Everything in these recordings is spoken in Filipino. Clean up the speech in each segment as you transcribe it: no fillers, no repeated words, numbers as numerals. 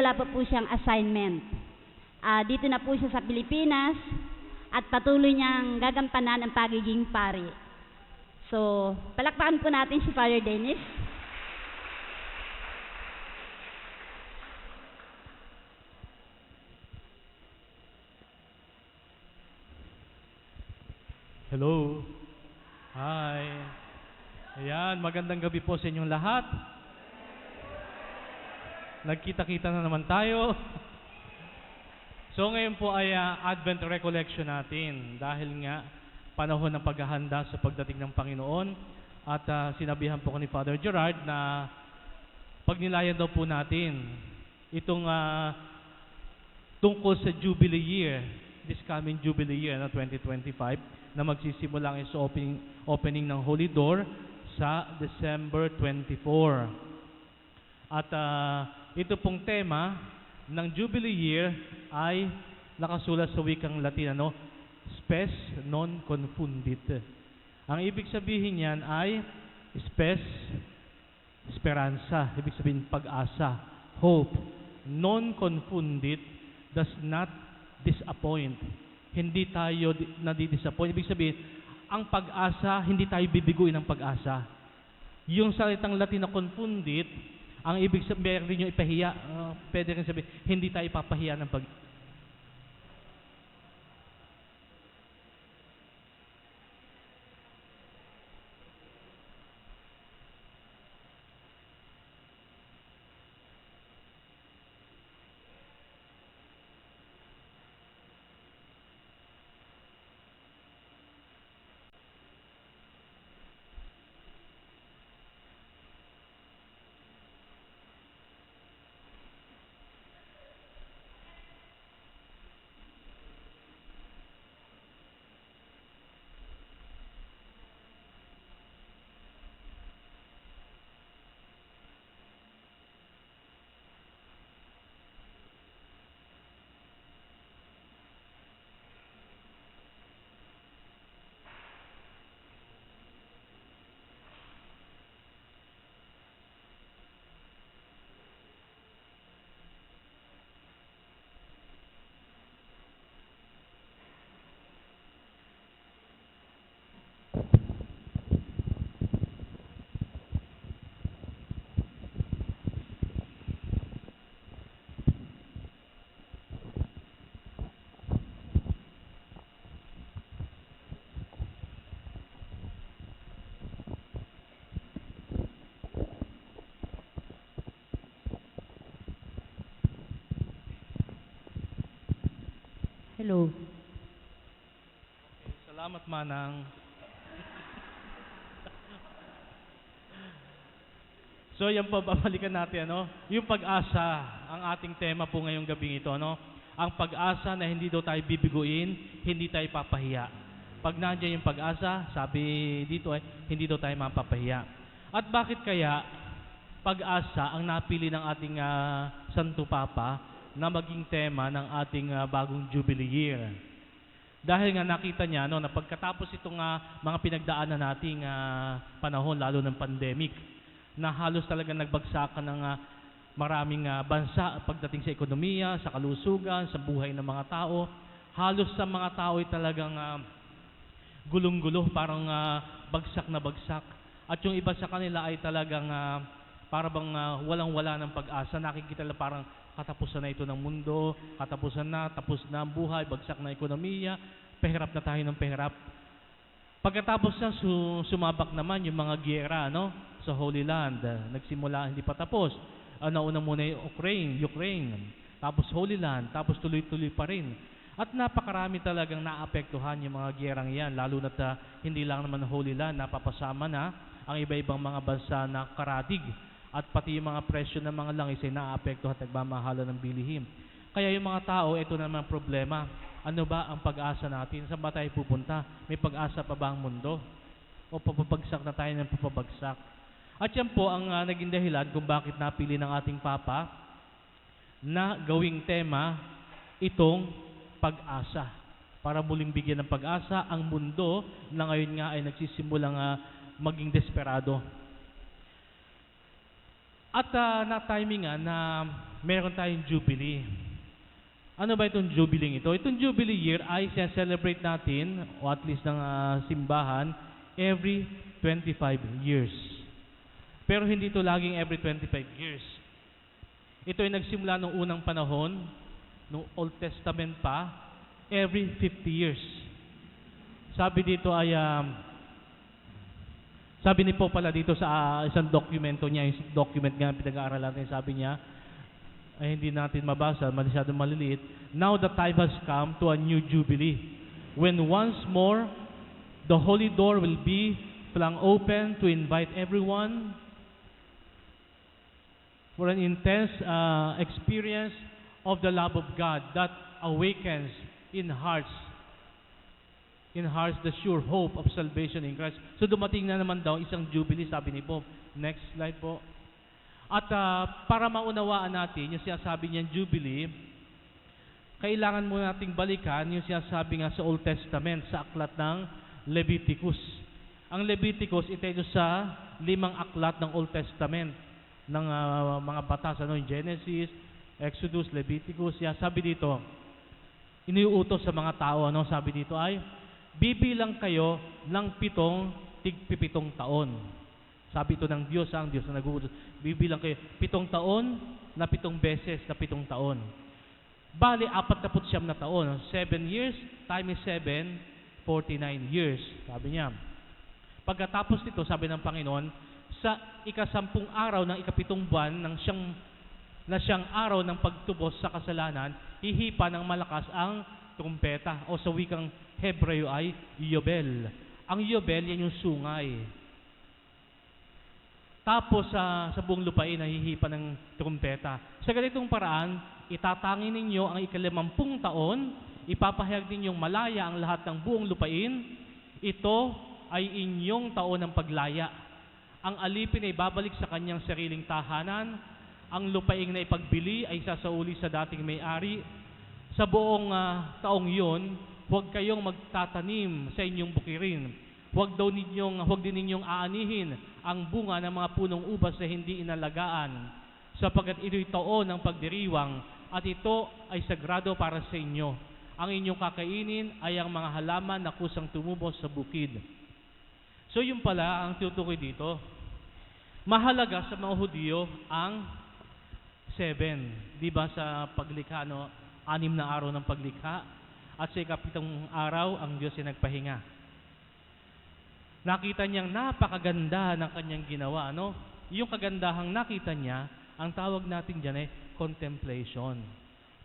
wala pa po siyang assignment. Dito na po siya sa Pilipinas at patuloy niyang gagampanan ang pagiging pari. So, palakpakan po natin si Father Dennis. Hello. Hi. Ayan, magandang gabi po sa inyong lahat. Nagkita-kita na naman tayo. So ngayon po ay Advent Recollection natin dahil nga panahon ng paghahanda sa pagdating ng Panginoon at sinabihan po ko ni Father Gerard na pagnilayan daw po natin itong tungkol sa Jubilee Year, this coming Jubilee Year na 2025 na magsisimula sa opening ng Holy Door sa December 24. At ito pong tema ng Jubilee Year ay nakasulat sa wikang Latin, spes non confundit. Ang ibig sabihin niyan ay spes, esperanza, ibig sabihin pag-asa, hope. Non confundit does not disappoint. Hindi tayo nadi-disappoint. Ibig sabihin, ang pag-asa, hindi tayo bibiguin ng pag-asa. Yung salitang Latin na confundit, ang ibig sabihin rin yung ipahiya, pwede rin sabihin, hindi tayo ipapahiya ng pag-asa. Hello. Okay, salamat, Manang. So yan po, babalikan natin, yung pag-asa, ang ating tema po ngayong gabing ito, ang pag-asa na hindi daw tayo bibiguin, hindi tayo papahiya. Pag nandiyan yung pag-asa, sabi dito hindi daw tayo mapapahiya. At bakit kaya pag-asa ang napili ng ating Santo Papa na maging tema ng ating bagong Jubilee Year? Dahil nga nakita niya na pagkatapos itong mga pinagdaanan nating panahon, lalo ng pandemic, na halos talaga nagbagsakan ng maraming bansa pagdating sa ekonomiya, sa kalusugan, sa buhay ng mga tao. Halos sa mga tao ay talagang gulong-gulo, parang bagsak na bagsak. At yung iba sa kanila ay talagang parang walang-wala ng pag-asa. Nakikita nila parang katapusan na ito ng mundo, katapusan na, tapos na ang buhay, bagsak na ekonomiya, pahirap na tayo ng pahirap. Pagkatapos na sumabak naman yung mga giyera sa Holy Land, nagsimula, hindi pa tapos. Nauna muna yung Ukraine, tapos Holy Land, tapos tuloy-tuloy pa rin. At napakarami talagang naapektuhan yung mga giyerang yan, lalo na hindi lang naman Holy Land, napapasama na ang iba-ibang mga bansa na karatig. At pati yung mga presyo ng mga langis ay naaapektuhan at nagmamahala ng bilihin. Kaya yung mga tao, ito naman problema. Ano ba ang pag-asa natin? Saan ba tayo pupunta? May pag-asa pa ba ang mundo? O papabagsak na tayo ng papabagsak? At yan po ang naging dahilan kung bakit napili ng ating Papa na gawing tema itong pag-asa. Para muling bigyan ng pag-asa ang mundo na ngayon nga ay nagsisimulang maging desperado. At na-timingan na meron tayong Jubilee. Ano ba itong Jubilee ito? Itong Jubilee year ay celebrate natin, o at least ng simbahan, every 25 years. Pero hindi ito laging every 25 years. Ito ay nagsimula noong unang panahon, noong Old Testament pa, every 50 years. Sabi dito ay, sabi ni po pala dito sa isang dokumento niya, yung document nga pinag-aaralan natin, sabi niya, ay hindi natin mabasa, masyadong maliliit. Now the time has come to a new jubilee, when once more the holy door will be flung open to invite everyone for an intense experience of the love of God that awakens in hearts the sure hope of salvation in Christ. So dumating na naman daw isang jubilee, sabi ni Bob. Next slide po. At para maunawaan natin yung sinasabi niyang jubilee, kailangan mo nating balikan yung sinasabi nga sa Old Testament, sa aklat ng Leviticus. Ang Leviticus, ito sa 5 aklat ng Old Testament, ng mga batas, yung Genesis, Exodus, Leviticus. Yan, sabi dito, iniuutos sa mga tao, sabi dito ay, bibilang kayo ng 7 taon. Sabi ito ng Diyos, ang Diyos na nag-uutos. Bibilang kayo 7 taon na 7 beses na 7 taon. Bali, 49 na taon. 7 years, time is 7, 49 years. Sabi niya. Pagkatapos nito, sabi ng Panginoon, sa ika-10 araw ng ika-7 buwan na siyang araw ng pagtubos sa kasalanan, hihipa ng malakas ang trumpeta, o sa wikang Hebreo ay Yobel. Ang Yobel, yan yung sungay. Tapos sa buong lupain, nahihipa ng trumpeta. Sa ganitong paraan, itatangin ninyo ang ika-50 taon, ipapahayag ninyong malaya ang lahat ng buong lupain. Ito ay inyong taon ng paglaya. Ang alipin ay babalik sa kanyang sariling tahanan. Ang lupaing na ipagbili ay sasauli sa dating may-ari. Sa buong taong yun, huwag kayong magtatanim sa inyong bukirin. Huwag din ninyong aanihin ang bunga ng mga punong ubas na hindi inalagaan, sapagkat ito'y taon ng pagdiriwang, at ito ay sagrado para sa inyo. Ang inyong kakainin ay ang mga halaman na kusang tumubos sa bukid. So yun pala ang tutukoy dito. Mahalaga sa mga Hudyo ang 7. Di ba sa paglikha, 6 na araw ng paglikha, at sa ika-7 araw, ang Diyos ay nagpahinga. Nakita niyang napakaganda ng kanyang ginawa, Yung kagandahang nakita niya, ang tawag natin dyan ay contemplation.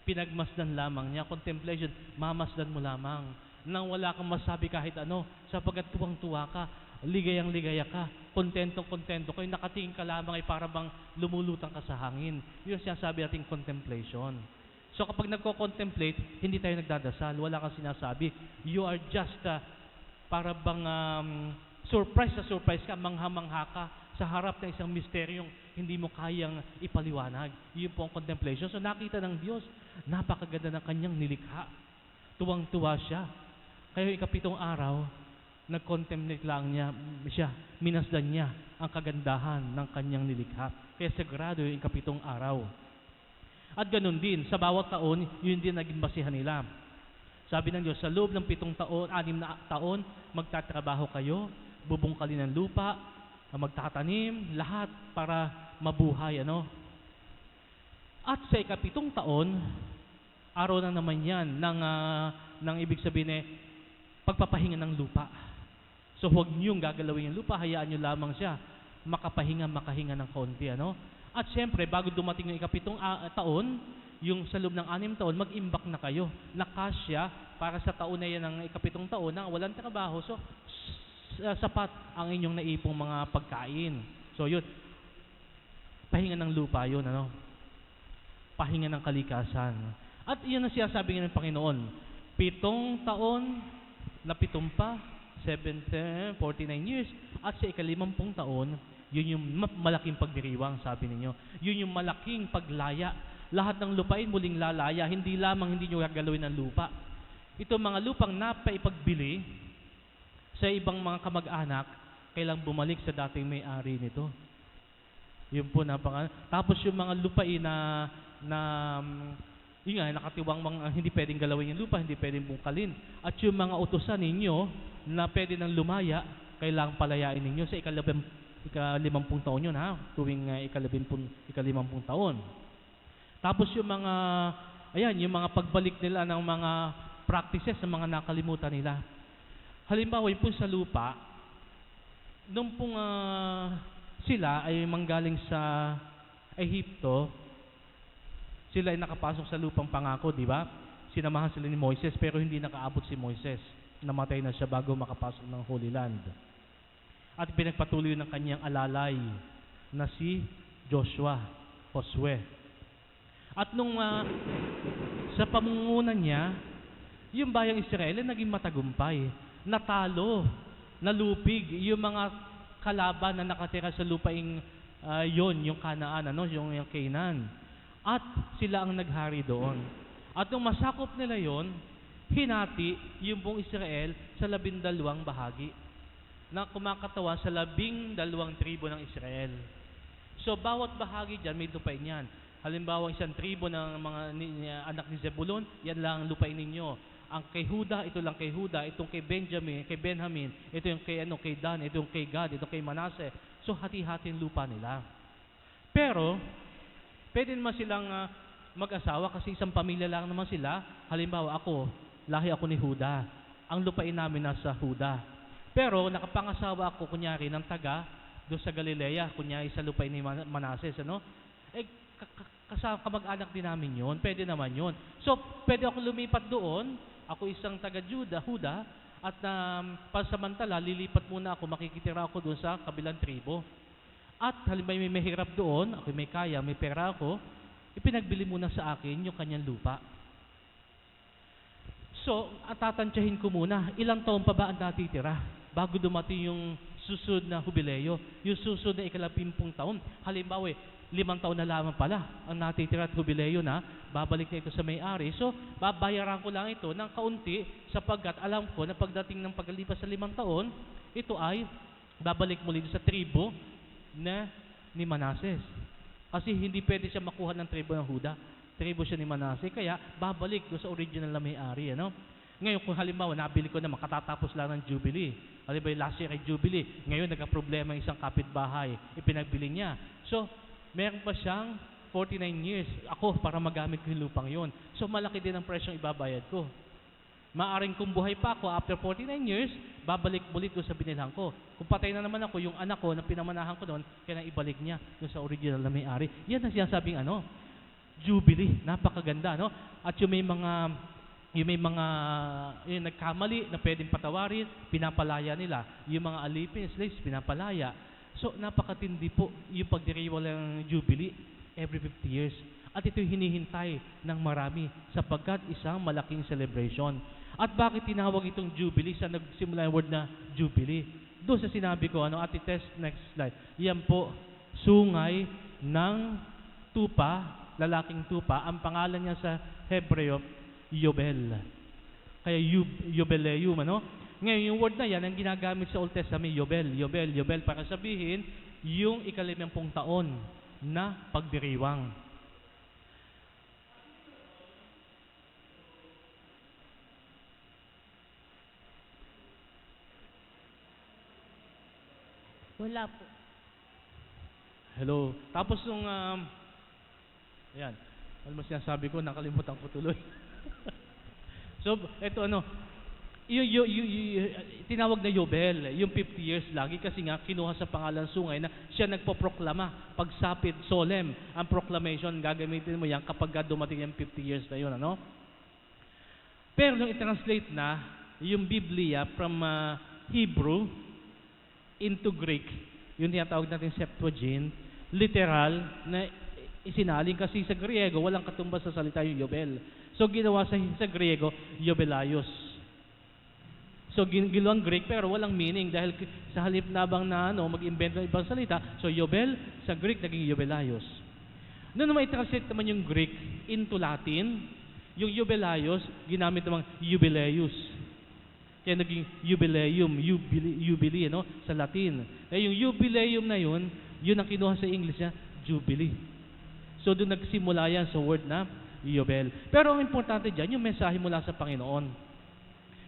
Pinagmasdan lamang niya, contemplation, mamasdan mo lamang, nang wala kang masabi kahit ano, sapagkat tuwang-tuwa ka, ligayang-ligaya ka, kontentong-kontento kayo, nakatingin ka lamang ay para bang lumulutang ka sa hangin. Yun siya sabi natin contemplation. So kapag nagko-contemplate, hindi tayo nagdadasal, wala kang sinasabi. You are just para bang surprise ka, mangha-mangha ka sa harap ng isang misteryong hindi mo kayang ipaliwanag. Yun po ang contemplation. So nakita ng Diyos, napakaganda ng kanyang nilikha. Tuwang-tuwa siya. Kaya ika-7 araw, nag-contemplate lang siya, minasdan niya ang kagandahan ng kanyang nilikha. Kaya sagrado yung ika-7 araw. At ganun din, sa bawat taon, yun din naging basihan nila. Sabi ng Diyos, sa loob ng 7 taon, 6 na taon, magtatrabaho kayo, bubungkalin ng lupa, magtatanim, lahat para mabuhay, At sa ika-7 taon, araw na naman yan ng ibig sabihin pagpapahinga ng lupa. So huwag niyong gagalawin yung lupa, hayaan niyo lamang siya makahinga ng konti, At siyempre, bago dumating yung ika-7 taon, yung sa loob ng 6 taon, mag-imbak na kayo. Nakasya para sa taon na yan ng ika-7 taon na walang trabaho. So, sapat ang inyong naipong mga pagkain. So, yun. Pahinga ng lupa yun, Pahinga ng kalikasan. At yun ang sinasabi ng Panginoon. 7 taon na 7 pa, 49 years. At sa ika-50 taon, yun yung malaking pagdiriwang, sabi ninyo. Yun yung malaking paglaya. Lahat ng lupain muling lalaya, hindi lamang hindi nyo gagalawin ng lupa. Ito mga lupang napaipagbili sa ibang mga kamag-anak, kailang bumalik sa dating may-ari nito. Yun po Tapos yung mga lupain na na yun nga, nakatiwang mga hindi pwedeng galawin yung lupa, hindi pwedeng bungkalin. At yung mga utusan ninyo na pwede nang lumaya, kailangang palayain ninyo sa ikalimampung taon yun, ha? Tuwing ikalimampung taon. Tapos yung mga, ayan, yung mga pagbalik nila ng mga practices ng mga nakalimutan nila. Halimbawa, yung po sa lupa, nung pong sila ay manggaling sa Ehipto, sila ay nakapasok sa lupang pangako, di ba? Sinamahan sila ni Moises, pero hindi nakaabot si Moises. Namatay na siya bago makapasok ng Holy Land. At pinagpatuloy ng kanyang alalay na si Josue. At nung sa pamumunan niya, yung bayang Israel ay naging matagumpay. Natalo, nalupig yung mga kalaban na nakatira sa lupaing yon, yung Kanaan, yung Canaan. At sila ang naghari doon. At nung masakop nila yon, hinati yung buong Israel sa 12 bahagi na kumakatawan sa 12 tribo ng Israel. So, bawat bahagi dyan, may lupain yan. Halimbawa, isang tribo ng mga anak ni Zebulon, yan lang ang lupain ninyo. Ang kay Huda, ito lang kay Huda. Itong kay Benjamin, ito yung kay Dan, ito yung kay Gad, ito kay Manase. So, hati-hati yung lupa nila. Pero, pwede naman silang mag-asawa kasi isang pamilya lang naman sila. Halimbawa ako, lahi ako ni Huda. Ang lupain namin nasa Huda. Pero nakapangasawa ako kunyari ng taga doon sa Galilea, kunyari sa lupain ni Manases, kasama kamag-anak din namin yun. Pwede naman yun. So, pwede ako lumipat doon. Ako isang taga Huda, at pansamantala, lilipat muna ako, makikitira ako doon sa kabilang tribo. At halimbawa may mahirap doon, ako may kaya, may pera ako, ipinagbili muna sa akin yung kanyang lupa. So, tatantyahin ko muna, ilang taon pa ba ang natitira bago dumating yung susunod na jubileo, yung susunod na 50 taon. Halimbawa, 5 taon na lamang pala ang natitira at jubileo na, babalik na ito sa may-ari. So, babayaran ko lang ito ng kaunti sapagkat alam ko na pagdating ng paglipas sa 5 taon, ito ay babalik muli sa tribo na ni Manases. Kasi hindi pwede siya makuha ng tribo ng Huda. Tribo siya ni Manases, kaya babalik doon sa original na may-ari. Ngayon, kung halimbawa, nabili ko naman, katatapos lang ng Jubilee. Halimbawa, last year ay Jubilee. Ngayon, nagka-problema isang kapitbahay. Ipinagbili niya. So, meron pa siyang 49 years ako para magamit ko yung lupang yon. So, malaki din ang presyong ibabayad ko. Maaring kung buhay pa ako, after 49 years, babalik ulit doon sa binilhan ko. Kung patay na naman ako, yung anak ko na pinamanahan ko doon, kaya ibalik niya doon sa original na may-ari. Yan ang sinasabing Jubilee. Napakaganda, At yung nagkamali na pwedeng patawarin, pinapalaya nila. Yung mga alipin, slaves, pinapalaya. So, napakatindi po yung pagdiriwala ng Jubilee every 50 years. At ito'y hinihintay ng marami sapagkat isang malaking celebration. At bakit tinawag itong Jubilee sa nagsimula yung word na Jubilee? Doon sa sinabi ko, Ate Tess, next slide. Yan po, sungay ng tupa, lalaking tupa. Ang pangalan niya sa Hebreo, Yobel. Kaya Yobeleum, Ngayon, yung word na yan, ang ginagamit sa Old Testament, Yobel, para sabihin, yung 50 taon na pagdiriwang. Wala po. Hello. Tapos nung, ayan, alam mo sinasabi ko, nakalimutan ko tuloy. So, eto tinawag na Yobel, yung 50 years lagi kasi nga kinuha sa pangalan sungay na siya nagpoproklama, pagsapit, solemn, ang proclamation, gagamitin mo yan kapag dumating yung 50 years na yun, Pero nung i-translate na yung Biblia from Hebrew into Greek, yung tinatawag natin Septuagint, literal na isinalin kasi sa Griego walang katumbas sa salita yung Yobel. So ginawa sa Griego, Yobelaios. So ginawang Greek pero walang meaning dahil sa halip na bang na mag-invent ng ibang salita, so Yobel sa Greek naging Yobelaios. Noon naman i-translate naman yung Greek into Latin, yung Yobelaios ginamit namang Jubileus. Kaya naging Jubileum, Jubilee, sa Latin. Eh yung Jubileum na yun ang kinuha sa English niya, Jubilee. So doon nagsimula yan sa word na Yobel. Pero ang importante dyan, yung mensahe mula sa Panginoon.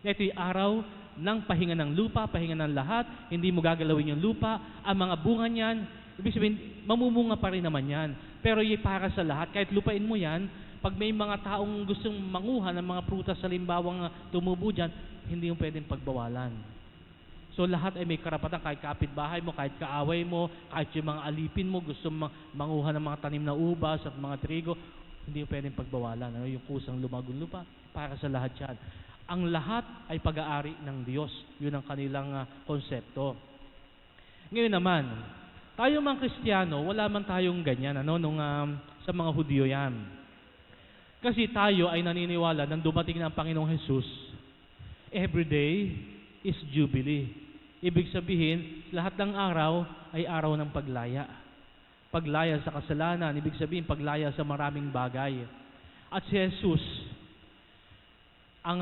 Ito yung araw ng pahinga ng lupa, pahinga ng lahat, hindi mo gagalawin yung lupa, ang mga bunga niyan, ibig sabihin, mamumunga pa rin naman yan. Pero yung para sa lahat, kahit lupain mo yan, pag may mga taong gustong manguha ng mga prutas sa limbawang tumubo dyan, hindi yung pwedeng pagbawalan. So lahat ay may karapatan, kahit kapitbahay mo, kahit kaaway mo, kahit yung mga alipin mo, gusto manguha ng mga tanim na ubas at mga trigo, hindi yung pwedeng pagbawalan. Ano? Yung kusang lumagong lupa, para sa lahat yan. Ang lahat ay pag-aari ng Diyos. Yun ang kanilang konsepto. Ngayon naman, tayo mga Kristiyano, wala man tayong ganyan, sa mga Hudyo yan. Kasi tayo ay naniniwala nang dumating na ang Panginoong Jesus, every day is Jubilee. Ibig sabihin, lahat ng araw ay araw ng paglaya. Paglaya sa kasalanan, ibig sabihin paglaya sa maraming bagay. At si Jesus, ang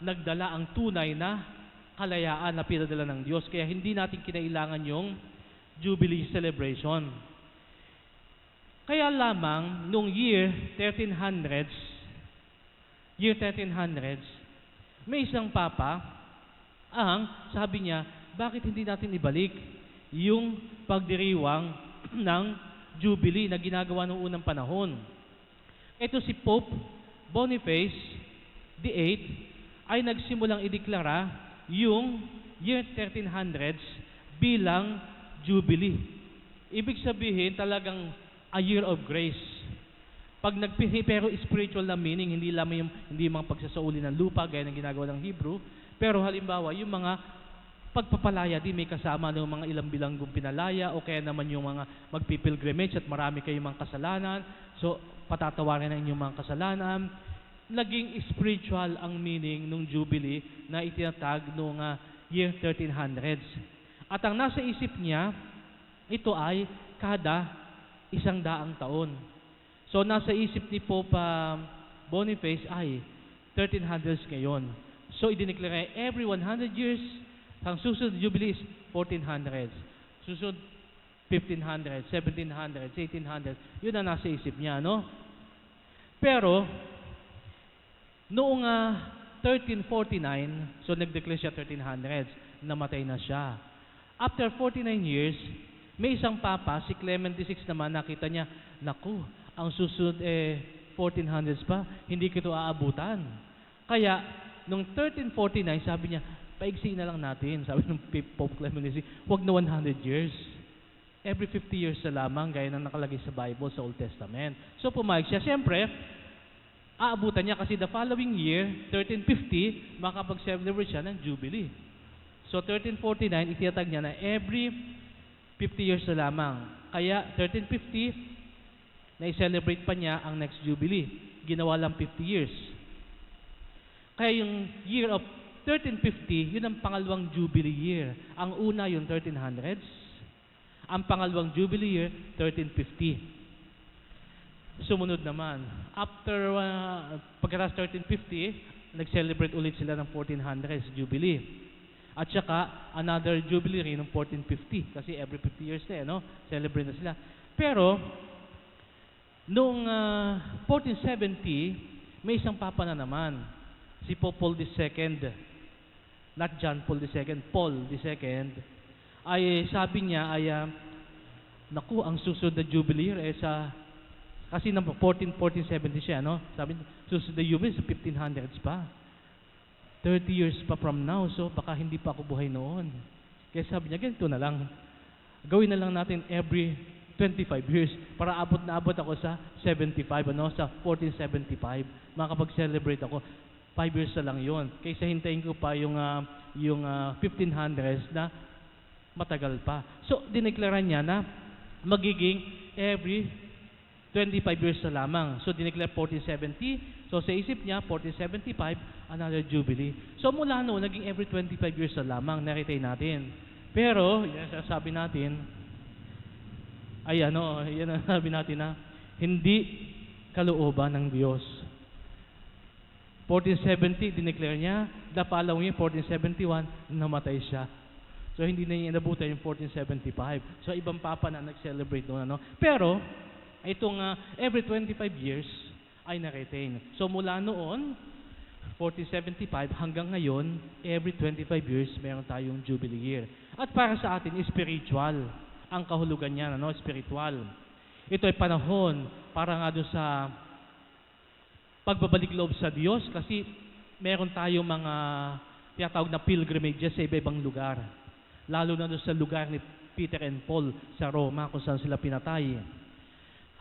nagdala ang tunay na kalayaan na pinadala ng Diyos. Kaya hindi natin kinailangan yung Jubilee celebration. Kaya lamang, noong year 1300s, may isang papa, ang sabi niya, bakit hindi natin ibalik yung pagdiriwang ng Jubilee na ginagawa noong unang panahon? Ito si Pope Boniface VIII ay nagsimulang ideklara yung year 1300s bilang Jubilee. Ibig sabihin talagang a year of grace. Pag pero spiritual na meaning, hindi lamang hindi mga pagsasauli ng lupa gaya ng ginagawa ng Hebrew, pero halimbawa yung mga pagpapalaya din may kasama ng mga ilang bilanggong pinalaya o kaya naman yung mga magpipilgrimage at marami kayong mga kasalanan, so patatawarin ang inyong mga kasalanan. Naging spiritual ang meaning ng Jubilee na itinatag noong year 1300s. At ang nasa isip niya, ito ay kada 100 taon. So nasa isip ni Pope Boniface ay 1300s ngayon. So idineklara every 100 years, ang susunod Jubilee is 1400s. Susunod 1500s, 1700s, 1800s. Yun ang nasa isip niya, no? Pero noong 1349, so nag-declare siya 1300s, namatay na siya. After 49 years, may isang papa, si Clement VI naman, nakita niya, naku, ang susunod 1400s pa, hindi ko ito aabutan. Kaya, noong 1349, sabi niya, paigsiin na lang natin. Sabi ng Pope Clement VI, huwag na 100 years. Every 50 years na lamang, gaya ng nakalagay sa Bible, sa Old Testament. So pumayag siya. Siyempre, aabutan niya kasi the following year, 1350, makapag-celebrate siya ng Jubilee. So 1349, itinatag niya na every 50 years na lamang. Kaya 1350, na-celebrate pa niya ang next Jubilee. Ginawa lang 50 years. Kaya yung year of 1350, yun ang pangalawang Jubilee year. Ang una yung 1300s. Ang pangalawang Jubilee year, 1350. Sumunod naman, after pagkatapos 1350, nag-celebrate ulit sila ng 1400s Jubilee. At saka another Jubilee rin ng 1450 kasi every 50 years na, celebrate na sila. Pero noong 1470, may isang papa na naman, si Pope Paul II, not John Paul II, Paul II, ay sabi niya ay naku, ang susunod na Jubilee year sa kasi ng 1470 siya, sabi niya, susunod na Jubilee sa 1500s pa. 30 years pa from now, so baka hindi pa ako buhay noon. Kaya sabi niya, ganito na lang. Gawin na lang natin every 25 years para abot ako sa 75, sa 1475. Makakapag-celebrate ako. 5 years na lang yon. Kaysa hintayin ko pa yung 1500s na matagal pa. So, dineklara niya na magiging every 25 years na lamang. So, dineclare 1470. So, sa isip niya, 1475, another Jubilee. So, mula noon, naging every 25 years na lamang, nakitay natin. Pero, yan sabi natin, yan ang sabi natin na, hindi kalooban ng Diyos. 1470, dineclare niya, the following year, 1471, namatay siya. So, hindi na niya inabutan yung 1475. So, ibang papa na nag-celebrate noon, Pero, Itong every 25 years ay na-retain. So mula noon, 1475 hanggang ngayon, every 25 years meron tayong Jubilee Year. At para sa atin, spiritual ang kahulugan niya, ano? Spiritual. Ito ay panahon para nga doon sa pagbabalik loob sa Diyos kasi meron tayong mga tinatawag na pilgrimages sa iba-ibang lugar. Lalo na doon sa lugar ni Peter and Paul sa Roma kung saan sila pinatay.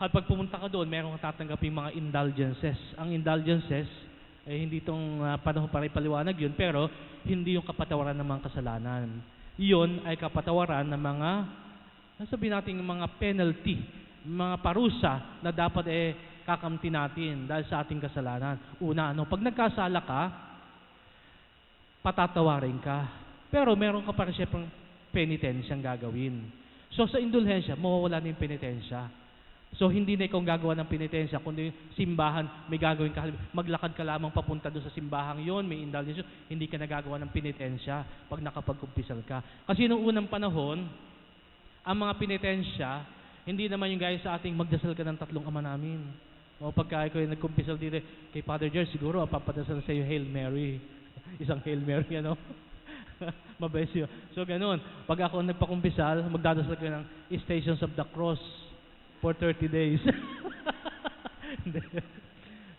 At pag pumunta ka doon, meron kang tatanggaping mga indulgences. Ang indulgences, hindi itong panahon para ipaliwanag yun, pero hindi yung kapatawaran ng mga kasalanan. Yun ay kapatawaran ng mga, sabihin natin mga penalty, mga parusa na dapat kakamti natin dahil sa ating kasalanan. Una, pag nagkasala ka, patatawarin ka. Pero meron ka para siyempre penitensyang gagawin. So sa indulhensya, mawawala na yung penitensya. So hindi na ikaw gagawa ng penitensya, kundi simbahan, may gagawin ka. Maglakad ka lamang papunta doon sa simbahang yon, may indulgence, hindi ka nagagawa ng penitensya pag nakapagkumpisal ka. Kasi noong unang panahon, ang mga penitensya, hindi naman yung gaya sa ating magdasal ka ng 3 Ama Namin. O pagka ikaw yung nagkumpisal dito kay Father George, siguro papadasal sa iyo Hail Mary. Isang Hail Mary, mabes yun. So ganun, pag ako nagpakumpisal, magdadasal ko ng Stations of the Cross for 30 days.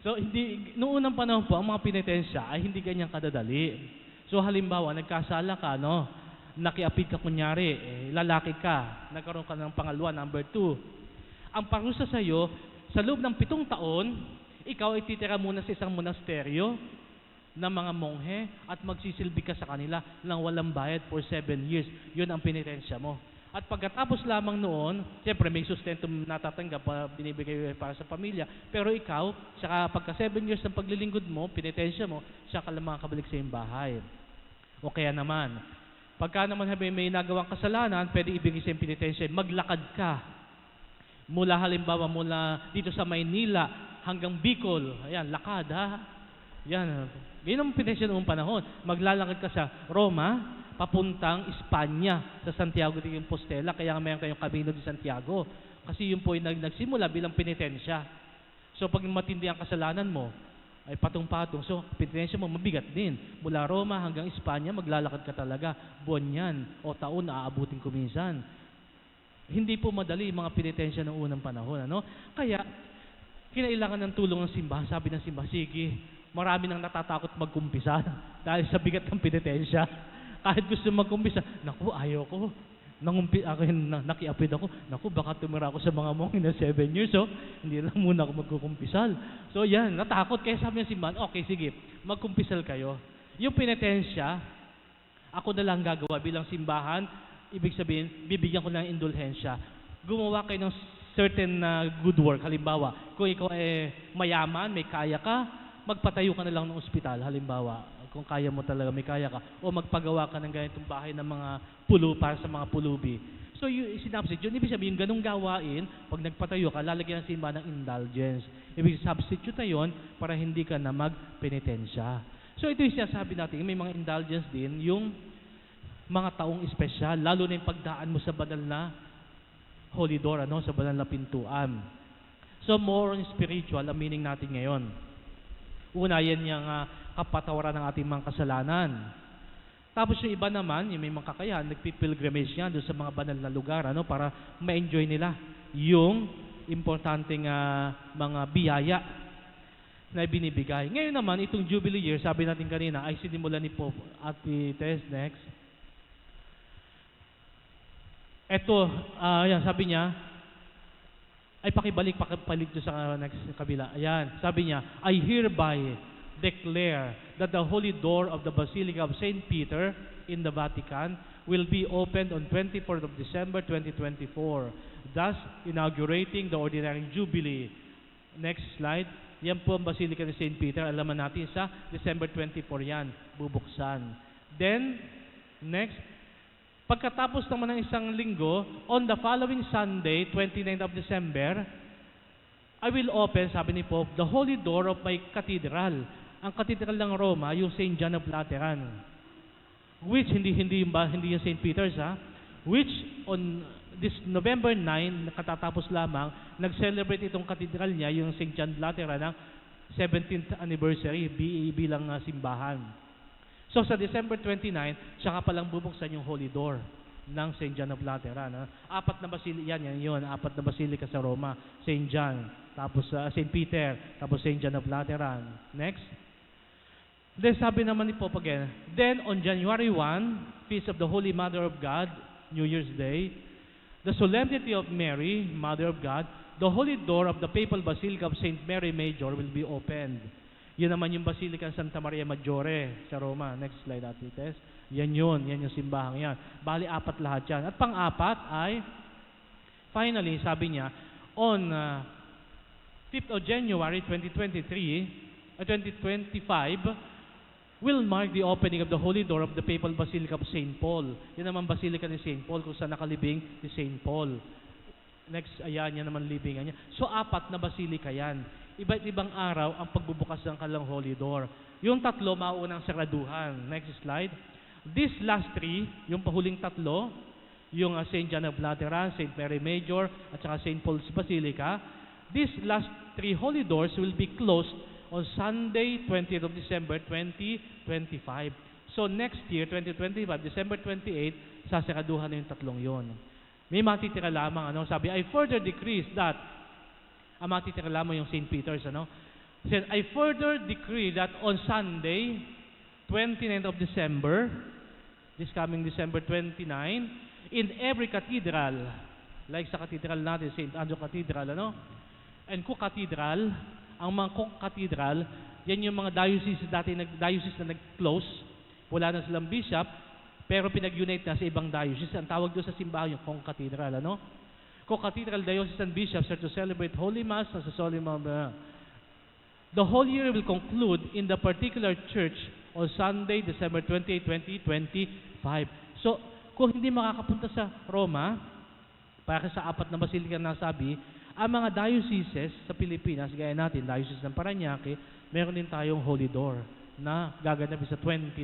So hindi, noong unang panahon po, ang mga penitensya ay hindi ganyan kadadali. So halimbawa, nagkasala ka, nakiapid ka kunyari, lalaki ka, nagkaroon ka ng pangalawa, number 2. Ang parusa sa iyo, sa loob ng 7 taon, ikaw ay titira muna sa isang monasteryo ng mga monghe at magsisilbi ka sa kanila ng walang bayad for 7 years. Yun ang penitensya mo. At pagkatapos lamang noon, siyempre may sustento natatanggap, binibigay para sa pamilya, pero ikaw, saka pagka 7 years ng paglilingkod mo, penitensya mo, saka lang makakabalik sa iyong bahay. O kaya naman, pagka naman may nagawang kasalanan, pwede ibigay sa iyong penitensya, maglakad ka. Mula halimbawa, mula dito sa Maynila hanggang Bicol, ayan, lakad yan, yun ang penitensya noong panahon. Maglalakad ka sa Roma, papuntang Espanya, sa Santiago de Compostela, kaya meron kayong Camino de Santiago. Kasi yun po yung nagsimula bilang penitensya. So pag matindi ang kasalanan mo, ay patong-patong. So penitensya mo mabigat din. Mula Roma hanggang Espanya, maglalakad ka talaga. Buwan yan, o taon na aabutin kuminsan. Hindi po madali yung mga penitensya ng unang panahon. Kaya, kinailangan ng tulong ng simbahan. Sabi ng simbahan, sige, marami nang natatakot magkumpisa dahil sa bigat ng penitensya. Kahit gusto magkumpisa, naku, ayaw ko. Nakiapid ako. Naku, baka tumira ako sa mga monghe na 7 years, hindi lang muna ako magkukumpisal. So yan, natakot. Kaya sabi ng simbahan, okay, sige, magkumpisal kayo. Yung penitensya, ako na lang gagawa bilang simbahan, ibig sabihin, bibigyan ko ng indulhensya. Gumawa kayo ng certain good work. Halimbawa, kung ikaw mayaman, may kaya ka, magpatayo ka na lang ng ospital, halimbawa, kung kaya mo talaga, may kaya ka, o magpagawa ka ng ganitong bahay ng mga para sa mga pulubi. So, sinubstitute yun, ibig sabihin, yung ganung gawain, pag nagpatayo ka, lalagyan ng simbahan ng indulgence. Ibig substitute na yun para hindi ka na magpenitensya. So, ito yung sinasabi natin, may mga indulgence din, yung mga taong espesyal, lalo na yung pagdaan mo sa banal na Holy Door, sa banal na pintuan. So, more on spiritual ang meaning natin ngayon. Una, yan yung kapatawaran ng ating mga kasalanan. Tapos yung iba naman, yung may mga kakayahan, nagpipilgrimage yan doon sa mga banal na lugar, para ma-enjoy nila yung importanteng mga biyaya na binibigay. Ngayon naman, itong Jubilee Year, sabi natin kanina, ay sinimula ni Pope Ate Tess, next. Ito, yan, sabi niya, ay pakibalik doon sa next kabila. Ayan, sabi niya, I hereby declare that the holy door of the Basilica of St. Peter in the Vatican will be opened on 24th of December 2024, thus inaugurating the Ordinary Jubilee. Next slide. Yan po ang Basilica ni St. Peter. Alaman natin sa December 24 yan, bubuksan. Then, next, pagkatapos naman ng isang linggo, on the following Sunday, 29th of December, I will open, sabi ni Pope, the holy door of my cathedral. Ang cathedral ng Roma, yung St. John of Lateran. Which, hindi yung St. Peter's, which on this November 9, katatapos lamang, nag-celebrate itong katedral niya, yung St. John Lateran, ng 17th anniversary bilang simbahan. So sa December 29, saka palang bubuksan yung Holy Door ng St. John of Lateran. Apat na basilika yan, apat na basilika sa Roma. St. John, tapos St. Peter, tapos St. John of Lateran. Next. Then sabi naman ni Pope again, then on January 1, Feast of the Holy Mother of God, New Year's Day, the Solemnity of Mary, Mother of God, the Holy Door of the Papal Basilica of St. Mary Major will be opened. Yun naman yung Basilica ng Santa Maria Maggiore sa Roma. Next slide, Atites. Yan yung simbahang yan. Bali, apat lahat yan. At pang-apat ay, finally, sabi niya, on 5th of January 2025, will mark the opening of the Holy Door of the Papal Basilica of St. Paul. Yan naman Basilica ni St. Paul, kung saan nakalibing si St. Paul. Next, ayan, yan naman libingan niya. So, apat na basilika yan. Iba't ibang araw ang pagbubukas ng kanilang Holy Door. Yung tatlo, maunang saraduhan. Next slide. These last three, yung pahuling tatlo, yung St. John of Lateran, St. Mary Major, at saka St. Paul's Basilica, these last three Holy Doors will be closed on Sunday, 20th of December, 2025. So next year, 2025, December 28, sasaraduhan na yung tatlong yon. May matitira lamang, sabi, I further decrease that, matitira lamang yung St. Peter's, Said, I further decree that on Sunday, 29th of December, this coming December 29, in every cathedral, like sa cathedral natin, St. Andrew Cathedral, and Cook Cathedral, ang mga Cook Cathedral, yan yung mga diocese na nag-close, wala na silang bishop, pero pinag-unite na sa ibang diocese. Ang tawag doon sa simbahan yung Cook Cathedral, Cook Cathedral diocesan bishops are to celebrate Holy Mass sa solemn. The whole year will conclude in the particular church on Sunday, December 28, 2025. So, kung hindi makakapunta sa Roma, para sa apat na basilika na nasabi, ang mga dioceses sa Pilipinas, gaya natin, Diocese ng Parañaque, meron din tayong Holy Door na gaganap sa 29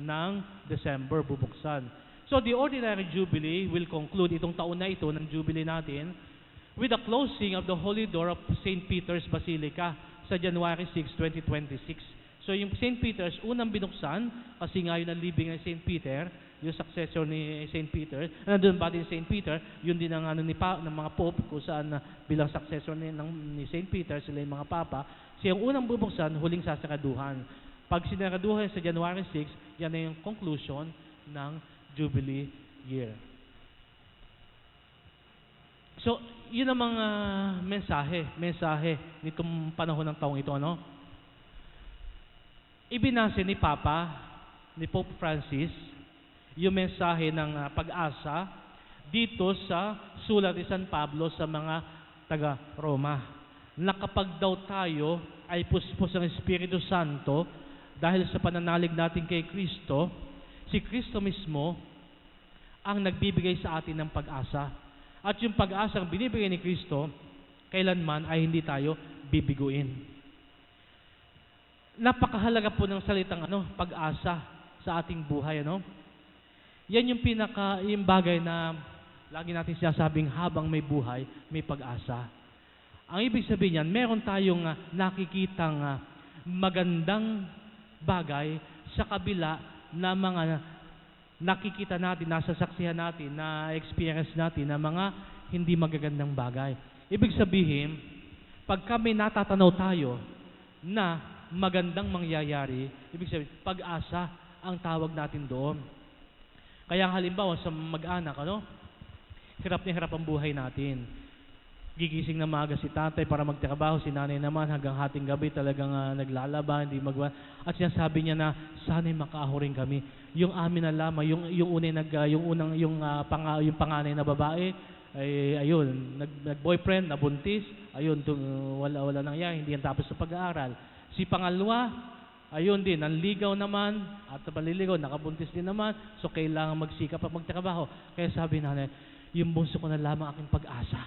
ng December, bubuksan. So the ordinary Jubilee will conclude itong taon na ito ng Jubilee natin with the closing of the Holy Door of St. Peter's Basilica sa January 6, 2026. So yung St. Peter's, unang binuksan, kasi nga yun ang libing ng St. Peter, yung successor ni St. Peter, nandun ba din St. Peter, yun din ang ng mga Pope, kung saan bilang successor ni St. Peter, sila yung mga Papa, siya yung unang bubuksan, huling sasaraduhan. Pag sinaraduhan sa January 6, yan na yung conclusion ng Jubilee year. So, yun ang mga mensahe nitong panahon ng taong ito, Ibinase ni Papa, ni Pope Francis, yung mensahe ng pag-asa dito sa sulat ni San Pablo sa mga taga-Roma, na kapag daw tayo ay puspos ng Espiritu Santo dahil sa pananalig natin kay Kristo, si Kristo mismo ang nagbibigay sa atin ng pag-asa. At yung pag-asa ang binibigay ni Kristo, kailanman ay hindi tayo bibiguin. Napakahalaga po ng salitang pag-asa sa ating buhay, Yan yung yung bagay na lagi natin sinasabing habang may buhay, may pag-asa. Ang ibig sabihin niyan, meron tayong nakikitang magandang bagay sa kabila na mga nakikita natin, nasasaksihan natin, na experience natin na mga hindi magagandang bagay. Ibig sabihin, pag kami natatanaw tayo na magandang mangyayari, ibig sabihin, pag-asa ang tawag natin doon. Kaya halimbawa sa mag-anak, hirap na hirap ang buhay natin. Gigising na maaga si tatay para magtrabaho, si nanay naman hanggang hating gabi talagang naglalaba, hindi at sinasabi niya na sana'y makaahuring kami. Yung amin na lamang, yung panganay na babae, ay ayun, nag-boyfriend, nabuntis, ayun, wala nangyari, hindi yan tapos sa pag-aaral. Si pangalawa, ayun din, nanligaw naman, at paliligaw, nakabuntis din naman, so kailangan magsikap at magtrabaho. Kaya sabi nanay, yung bunso ko na lamang aking pag-asa.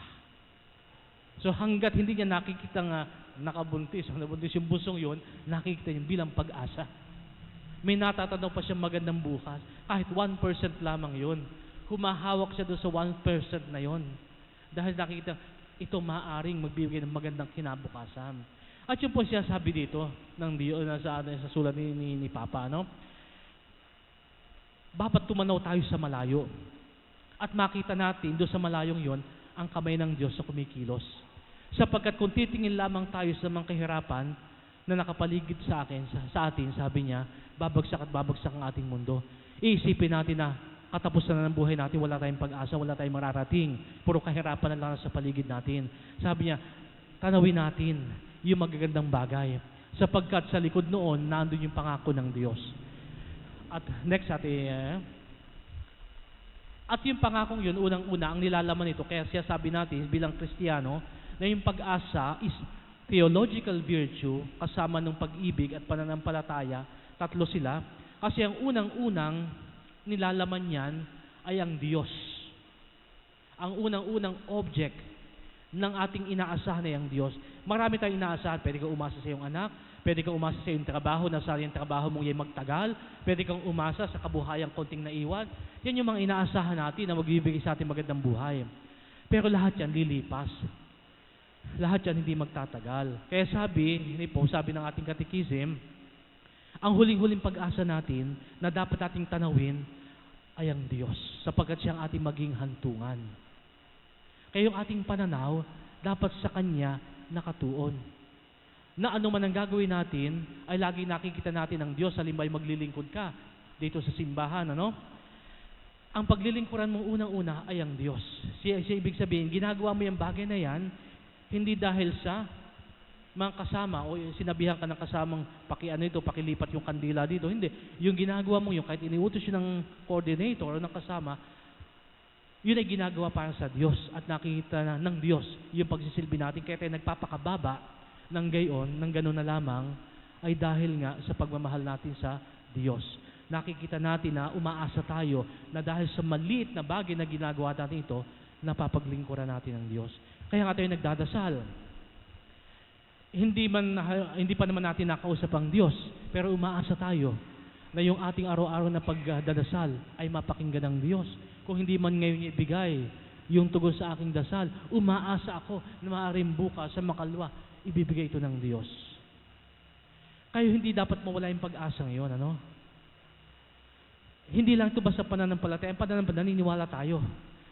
So hanggat hindi niya nakikita nga nakabuntis, nabuntis yung bunsong yun, nakikita niya bilang pag-asa. May natatanaw pa siyang magandang bukas, kahit 1% lamang yun. humahawak siya doon sa 1% na yon. Dahil nakikita, ito maaaring magbibigay ng magandang kinabukasan. At yun po siya sabi dito, ng Diyo, sa sulat ni Papa, no? Dapat tumanaw tayo sa malayo. At makita natin doon sa malayong yon, ang kamay ng Diyos sa kumikilos. Sapagkat kung titingin lamang tayo sa mga kahirapan na nakapaligid sa atin, sabi niya, babagsak at babagsak ang ating mundo. Iisipin natin na katapusan na ng buhay natin, wala tayong pag-asa, wala tayong mararating. Puro kahirapan na lang sa paligid natin. Sabi niya, tanawin natin yung magagandang bagay. Sapagkat sa likod noon, nandun yung pangako ng Diyos. At next at yung pangakong yun, unang-una, ang nilalaman nito, kaya siya sabi natin bilang Kristiyano, na yung pag-asa is theological virtue kasama ng pag-ibig at pananampalataya, tatlo sila. Kasi ang unang-unang nilalaman niyan ay ang Diyos. Ang unang-unang object ng ating inaasahan ay ang Diyos. Marami tayong inaasahan. Pwede kang umasa sa iyong anak, pwede kang umasa sa iyong trabaho, na sa iyong trabaho mong iyong magtagal, pwede kang umasa sa kabuhayang konting naiwan. Yan yung mga inaasahan natin na magbibigay sa ating magandang buhay. Pero lahat yan lilipas. Lahat yan hindi magtatagal. Kaya sabi ng ating katekism, ang huling-huling pag-asa natin na dapat ating tanawin ay ang Diyos, sapagkat siya ang ating maging hantungan. Kaya yung ating pananaw, dapat sa Kanya nakatuon. Na ano man ang gagawin natin, ay lagi nakikita natin ang Diyos, halimbawa maglilingkod ka dito sa simbahan, ano? Ang paglilingkuran mo unang-una ay ang Diyos. Siya ibig sabihin, ginagawa mo yung bagay na yan, hindi dahil sa mga kasama o sinabihan ka ng kasamang pakilipat yung kandila dito. Hindi. Yung ginagawa mo yung kahit iniutos yun ng coordinator o ng kasama, yun ay ginagawa para sa Diyos at nakikita na ng Diyos yung pagsisilbi natin. Kaya tayo nagpapakababa ng gayon, ng gano'n na lamang, ay dahil nga sa pagmamahal natin sa Diyos. Nakikita natin na umaasa tayo na dahil sa maliit na bagay na ginagawa natin ito, napapaglingkuran natin ang Diyos. Kaya nga tayo nagdadasal. Hindi pa naman natin nakausap ang Diyos, pero umaasa tayo na yung ating araw-araw na pagdadasal ay mapakinggan ng Diyos. Kung hindi man ngayon ibigay yung tugon sa aking dasal, umaasa ako na maaaring bukas sa makalwa, ibibigay ito ng Diyos. Kayo hindi dapat mawala yung pag-asa ngayon, ano? Hindi lang ito basta pananampalataya. Ang pananampalataya, naniniwala tayo.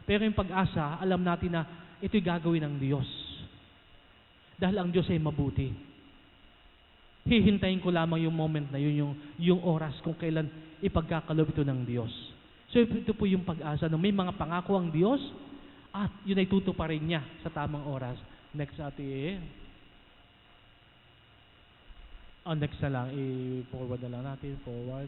Pero yung pag-asa, alam natin na ito'y gagawin ng Diyos. Dahil ang Diyos ay mabuti. Hihintayin ko lamang yung moment na yun, yung oras kung kailan ipagkakalob ito ng Diyos. So ito po yung pag-asa. No? May mga pangako ang Diyos at yun ay tutuparin niya sa tamang oras. Next atin. Next na lang. I-forward na lang natin. Forward.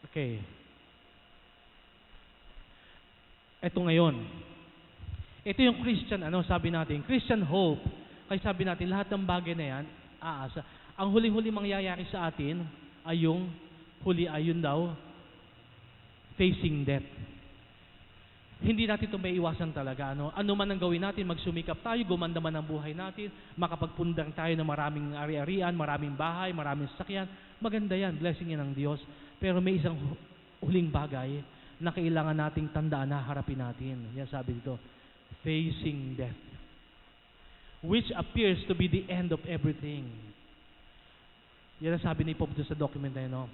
Okay. Ito ngayon. Ito yung Christian, sabi natin, Christian hope. Kaya sabi natin, lahat ng bagay na yan, aasa. Ang huling-huli mangyayari sa atin ay yung ayun daw, facing death. Hindi natin ito may iwasan talaga. Ano man ang gawin natin, magsumikap tayo, gumanda man ang buhay natin, makapagpundang tayo ng maraming ari-arian, maraming bahay, maraming sasakyan. Maganda yan, blessing yan ng Diyos. Pero may isang huling bagay na kailangan nating tandaan na harapin natin. Yan sabi dito, facing death, which appears to be the end of everything. Yan ang sabi ni Pope sa document na yun.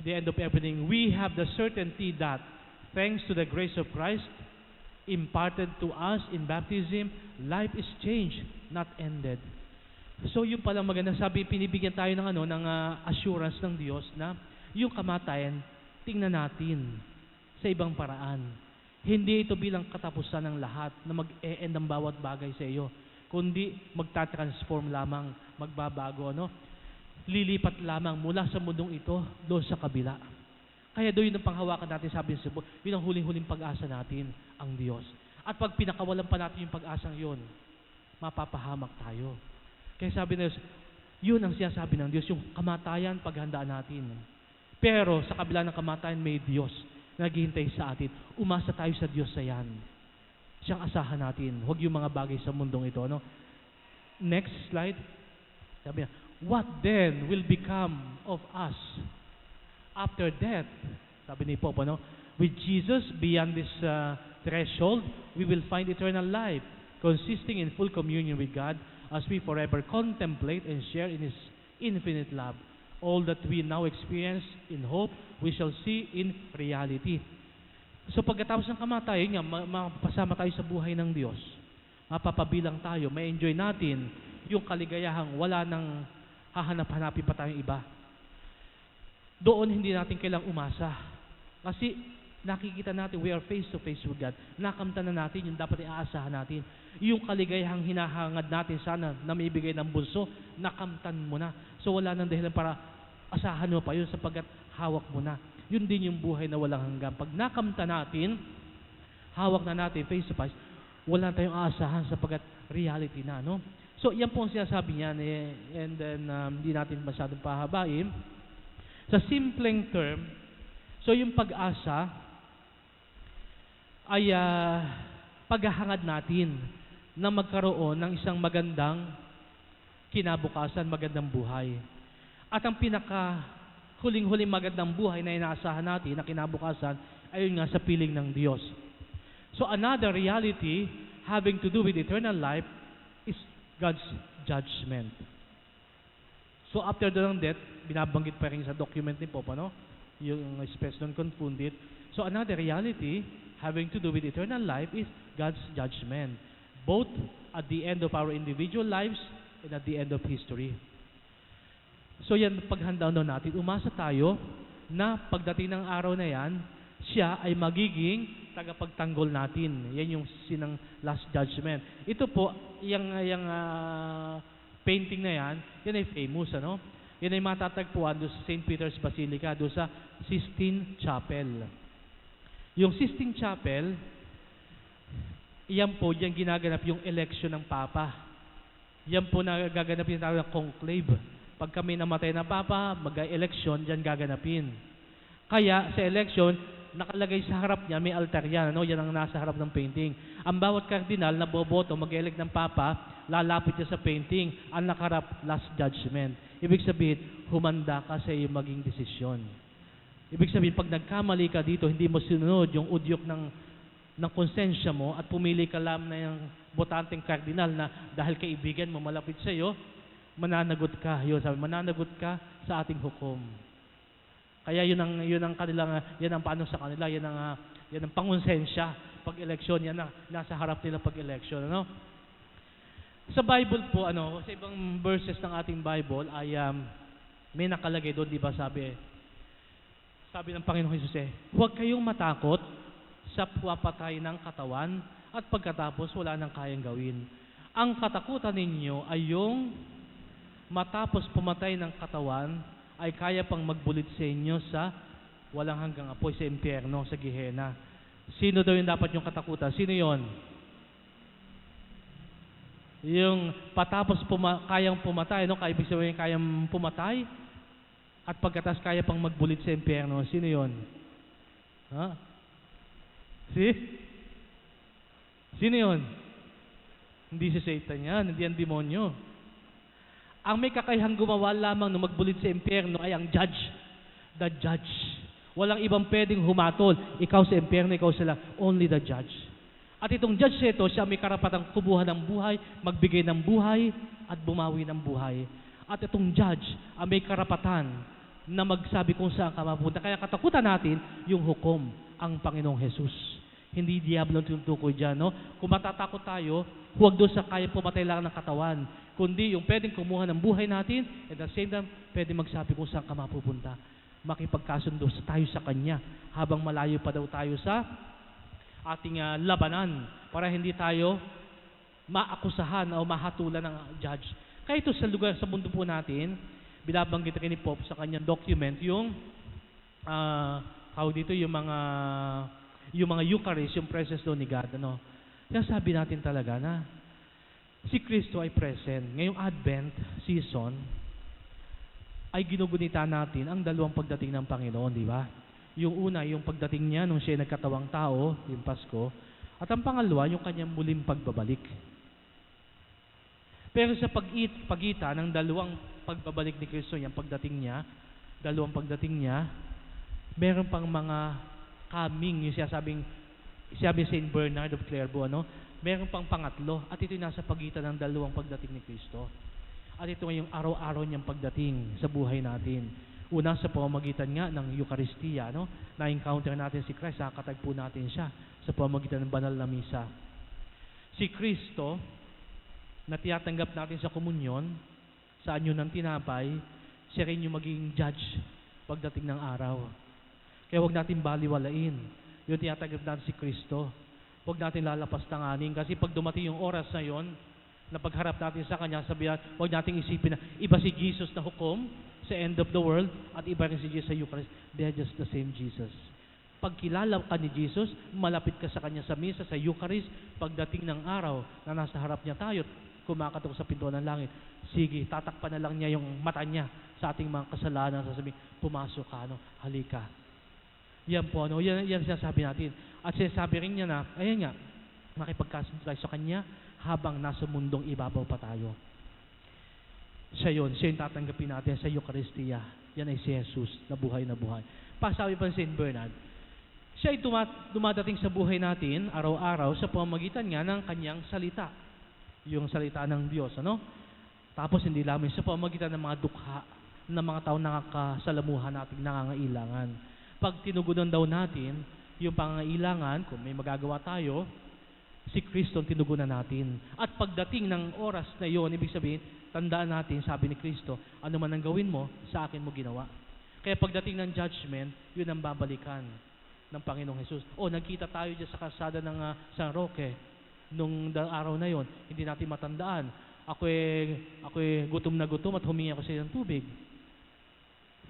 The end of everything. We have the certainty that thanks to the grace of Christ imparted to us in baptism, life is changed, not ended. So yung palang maganda, sabi, pinibigyan tayo ng assurance ng Diyos na yung kamatayan, tingnan natin sa ibang paraan. Hindi ito bilang katapusan ng lahat na mag-e-end ang bawat bagay sa iyo, kundi magta-transform lamang, magbabago, lilipat lamang mula sa mundong ito doon sa kabila. Kaya doon yung panghawakan natin, sabi sa Bible, yun ang huling-huling pag-asa natin, ang Diyos. At pag pinakawalan pa natin yung pag-asang yun, mapapahamak tayo. Kaya sabi na Diyos, yun ang sinasabi ng Diyos, yung kamatayan, paghandaan natin. Pero sa kabila ng kamatayan, may Diyos na naghihintay sa atin. Umasa tayo sa Diyos sa yan. Siyang asahan natin. Huwag yung mga bagay sa mundong ito. Next slide. Sabi niya, what then will become of us after death? Sabi ni Pope, ano? With Jesus beyond this threshold, we will find eternal life, consisting in full communion with God as we forever contemplate and share in His infinite love. All that we now experience in hope, we shall see in reality. So pagkatapos ng kamatayan nga, mapasama tayo sa buhay ng Diyos. Mapapabilang tayo, may enjoy natin yung kaligayahang wala nang hahanap-hanapin pa tayong iba. Doon hindi natin kailang umasa. Kasi nakikita natin, we are face to face with God. Nakamtan na natin yung dapat iaasahan natin. Yung kaligayahang hinahangad natin sana na may ibigay ng bunso, nakamtan mo na. So wala nang dahilan para asahan mo pa yun sapagkat hawak mo na. Yun din yung buhay na walang hanggan. Pag nakamtan natin, hawak na natin face to face, wala tayong aasahan sapagkat reality na, no? So yan po ang sinasabi niya, and then hindi natin masyadong pahabain. Sa simpleng term, so yung pag-asa ay paghahangad natin na magkaroon ng isang magandang kinabukasan, magandang buhay. At ang pinaka huling-huling magandang buhay na inaasahan natin na kinabukasan ay yun nga sa piling ng Diyos. So another reality having to do with eternal life is God's judgment. So after the death, binabanggit pa rin sa document ni Pope, no? Yung espes non confunded. So another reality having to do with eternal life is God's judgment, both at the end of our individual lives and at the end of history. So yan, paghanda natin, umasa tayo na pagdating ng araw na yan, siya ay magiging tagapagtanggol natin. Yan yung sinang last judgment. Ito po, yung painting na yan ay famous, ano? Yan ay matatagpuan doon sa St. Peter's Basilica, doon sa Sistine Chapel. Yung Sistine Chapel, yan po, yan ginaganap yung election ng Papa. Yan po nagaganap yung tawag ng conclave. Pag kami namatay na Papa, mag-election, yan gaganapin. Kaya sa election, nakalagay sa harap niya, may altar yan. Ano? Yan ang nasa harap ng painting. Ang bawat kardinal na boboto, mag-elect ng Papa, lalapit niya sa painting, ang nakarap, last judgment. Ibig sabihin, humanda ka sa iyong maging desisyon. Ibig sabihin, pag nagkamali ka dito, hindi mo sinunod yung udyok ng konsensya mo at pumili ka lang na yung botanteng kardinal na dahil kaibigan mo malapit sa iyo, mananagot ka. Yun, sabi, mananagot ka sa ating hukom. Kaya yun ang kanilang, yan ang paano sa kanila, yan ang pangonsensya pag eleksyon, yan ang nasa harap nila pag eleksyon, ano? Sa Bible po, ano, sa ibang verses ng ating Bible ay may nakalagay doon, di ba, sabi ng Panginoon Jesus, huwag kayong matakot sa papatay ng katawan at pagkatapos wala nang kayang gawin. Ang katakutan ninyo ay yung matapos pumatay ng katawan ay kaya pang magbulit sa inyo sa walang hanggang apoy sa impyerno, sa Gehenna. Sino daw yung dapat yung katakutan? Sino yon? Yung patapos kayang pumatay, no? Kaya ibig sabihin kayang pumatay at pagkatas kaya pang magbulit sa impyerno. Sino yon? Ha? Sino yon? Hindi si Satan yan, hindi ang demonyo. Ang may kakayahang gumawa lamang na magbulit sa impyerno ay ang judge. The judge. Walang ibang pwedeng humatol. Ikaw sa impyerno, ikaw sila. Only the judge. At itong judge ito, siya may karapatang kumuha ng buhay, magbigay ng buhay, at bumawi ng buhay. At itong judge, ang may karapatan na magsabi kung saan ka mapunta. Kaya katakutan natin yung hukom, ang Panginoong Jesus. Hindi diablo ang tinutukoy dyan, no? Kung matatakot tayo, huwag doon sa kaya pumatay lang ng katawan, kundi yung pwedeng kumuha ng buhay natin, at the same time, pwedeng magsabi kung saan ka mapupunta. Makipagkasundo tayo sa Kanya, habang malayo pa daw tayo sa ating labanan, para hindi tayo maakusahan o mahatulan ng judge. Kaya ito sa lugar, sa mundo po natin, binabanggit rin ni Pope sa kanyang document, yung, yung mga Eucharist, yung presence doon ni God, ano? Kaya sabi natin talaga na si Kristo ay present. Ngayong Advent season, ay ginugunita natin ang dalawang pagdating ng Panginoon, di ba? Yung una, yung pagdating niya nung siya nagkatawang tao, yung Pasko, at ang pangalawa, yung kanyang muling pagbabalik. Pero sa pagitan ng dalawang pagbabalik ni Kristo, yung pagdating niya, dalawang pagdating niya, meron pang mga coming, yung sabi Saint Bernard of Clairvaux, meron pang pangatlo, at ito yung nasa pagitan ng dalawang pagdating ni Kristo. At ito ngayong araw-araw niyang pagdating sa buhay natin. Una, sa pamamagitan nga ng Eucharistia, na-encounter natin si Christ, nakakatagpo natin siya sa pamamagitan ng banal na misa. Si Kristo, na tinatanggap natin sa komunyon, sa anyo ng tinapay, siya rin yung magiging judge pagdating ng araw. Kaya huwag natin baliwalain yung tinatanggap natin si Kristo. Huwag natin lalapas tanganin, kasi pag dumating yung oras na yon, na pagharap natin sa Kanya, sabihan, huwag natin isipin na iba si Jesus na hukom sa end of the world at iba rin si Jesus sa Eucharist. They are just the same Jesus. Pag kilala ka ni Jesus, malapit ka sa Kanya sa misa, sa Eucharist, pagdating ng araw na nasa harap niya tayo, kumakatok sa pintuan ng langit, sige, tatakpan na lang niya yung mata niya sa ating mga kasalanan, sasabihin, pumasok ka, halika. Yan po, yan sinasabi natin. At sinasabi rin niya na, ayan nga, makipagkasunod tayo sa Kanya habang nasa mundong ibabaw pa tayo. Siya yung tatanggapin natin sa Eucharistia. Yan ay si Jesus na buhay na buhay. Pasabi pa Saint Bernard, siya ay dumadating sa buhay natin araw-araw sa pamamagitan nga ng Kanyang salita. Yung salita ng Diyos, Tapos hindi lamang sa pamamagitan ng mga dukha ng mga tao nakakasalamuhan nating nangangailangan. Pag tinugunan daw natin yung pangangailangan, kung may magagawa tayo, si Kristo ang tinugunan natin. At pagdating ng oras na iyon, ibig sabihin, tandaan natin, sabi ni Kristo, ano man ang gawin mo, sa akin mo ginawa. Kaya pagdating ng judgment, yun ang babalikan ng Panginoong Jesus. Nagkita tayo dyan sa kalsada ng San Roque nung araw na yon, hindi natin matandaan. Ako'y gutom na gutom at humingi ako sa ng tubig.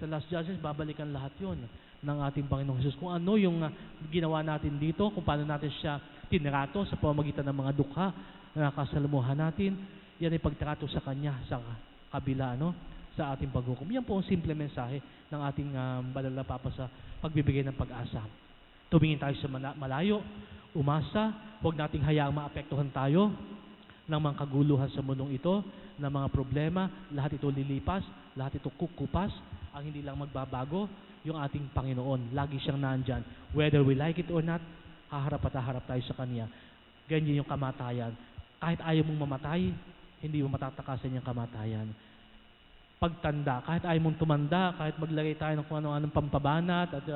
Sa last judgment, babalikan lahat yon ng ating Panginoong Jesus. Kung ano yung ginawa natin dito, kung paano natin siya tinrato sa pamamagitan ng mga dukha na nakasalamuhan natin, yan ay pagtrato sa Kanya sa kabila, sa ating paghukom. Yan po ang simple mensahe ng ating banal na Papa sa pagbibigay ng pag-asa. Tumingin tayo sa malayo, umasa, huwag nating hayaang maapektuhan tayo ng mga kaguluhan sa mundong ito, ng mga problema, lahat ito lilipas, lahat ito kukupas, ang hindi lang magbabago, yung ating Panginoon. Lagi siyang nandyan. Whether we like it or not, haharap at haharap tayo sa Kanya. Ganyan yung kamatayan. Kahit ayaw mong mamatay, hindi mo matatakasan yung kamatayan. Pagtanda, kahit ayaw mong tumanda, kahit maglagay tayo ng kung ano-anong pampabanat at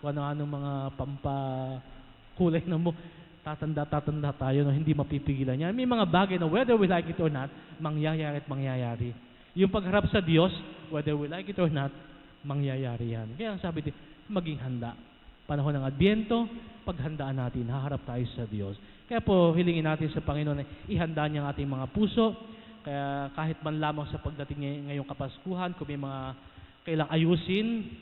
kung ano-anong mga pampakulay ng mo, tatanda tayo, hindi mapipigilan yan. May mga bagay na whether we like it or not, mangyayari at mangyayari. Yung pagharap sa Diyos, whether we like it or not, mangyayari yan. Kaya ang sabi din, maging handa. Panahon ng Adbyento, paghandaan natin, haharap tayo sa Diyos. Kaya po, hilingin natin sa Panginoon na ihanda niya ang ating mga puso. Kaya kahit man lamang sa pagdating ngayong Kapaskuhan, kung may mga kailang ayusin,